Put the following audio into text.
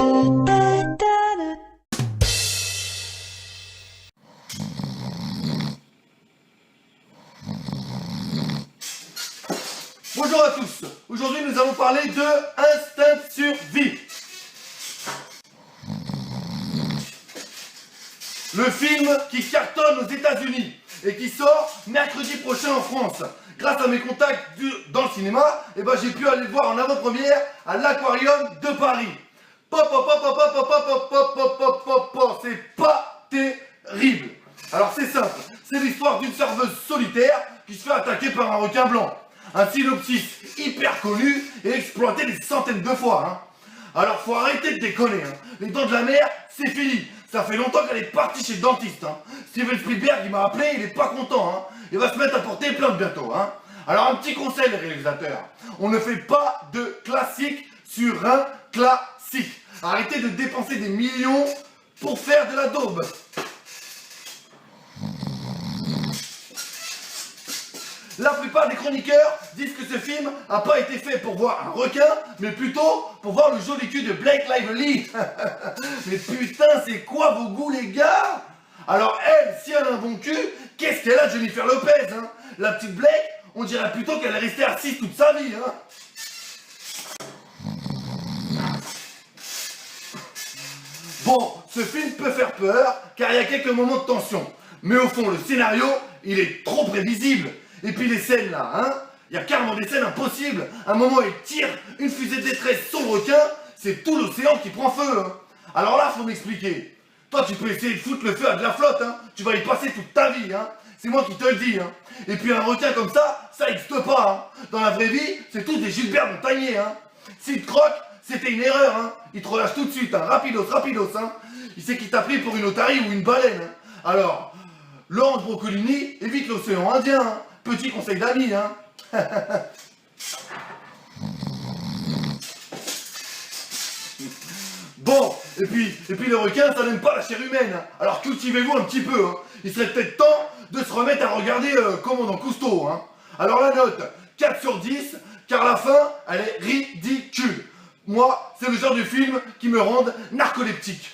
Bonjour à tous, aujourd'hui nous allons parler de Instinct Survie. Le film qui cartonne aux États-Unis et qui sort mercredi prochain en France. Grâce à mes contacts dans le cinéma, j'ai pu aller le voir en avant-première à l'Aquarium de Paris. C'est pas terrible. Alors c'est simple, c'est l'histoire d'une serveuse solitaire qui se fait attaquer par un requin blanc. Un synopsis hyper connu et exploité des centaines de fois. Alors faut arrêter de déconner. Les Dents de la Mer, c'est fini. Ça fait longtemps qu'elle est partie chez le dentiste. Steven Spielberg, il m'a appelé, il est pas content. Il va se mettre à porter plainte bientôt. Alors un petit conseil les réalisateurs. On ne fait pas de classique sur un classique. Arrêtez de dépenser des millions pour faire de la daube. La plupart des chroniqueurs disent que ce film n'a pas été fait pour voir un requin, mais plutôt pour voir le joli cul de Blake Lively. Mais putain, c'est quoi vos goûts, les gars? Alors elle, si elle a un bon cul, qu'est-ce qu'elle a de Jennifer Lopez? La petite Blake, on dirait plutôt qu'elle est restée assise toute sa vie. Bon, ce film peut faire peur, car il y a quelques moments de tension. Mais au fond, le scénario, il est trop prévisible. Et puis les scènes là, il y a carrément des scènes impossibles. À un moment, il tire une fusée de détresse sur le requin, c'est tout l'océan qui prend feu. Alors là, faut m'expliquer. Toi, tu peux essayer de foutre le feu à de la flotte, tu vas y passer toute ta vie, c'est moi qui te le dis. Et puis un requin comme ça n'existe pas. Dans la vraie vie, c'est tous des Gilbert Montagnier. S'il te croque, c'était une erreur. Il te relâche tout de suite, rapidos. Il sait qu'il t'a pris pour une otarie ou une baleine. Alors, Laurence Broccolini évite l'océan Indien. Petit conseil d'amis, Bon, et puis les requins, ça n'aime pas la chair humaine. Alors cultivez-vous un petit peu. Il serait peut-être temps de se remettre à regarder Commandant Cousteau. Alors la note, 4 sur 10, car la fin, elle est ridicule. Moi, c'est le genre de film qui me rend narcoleptique.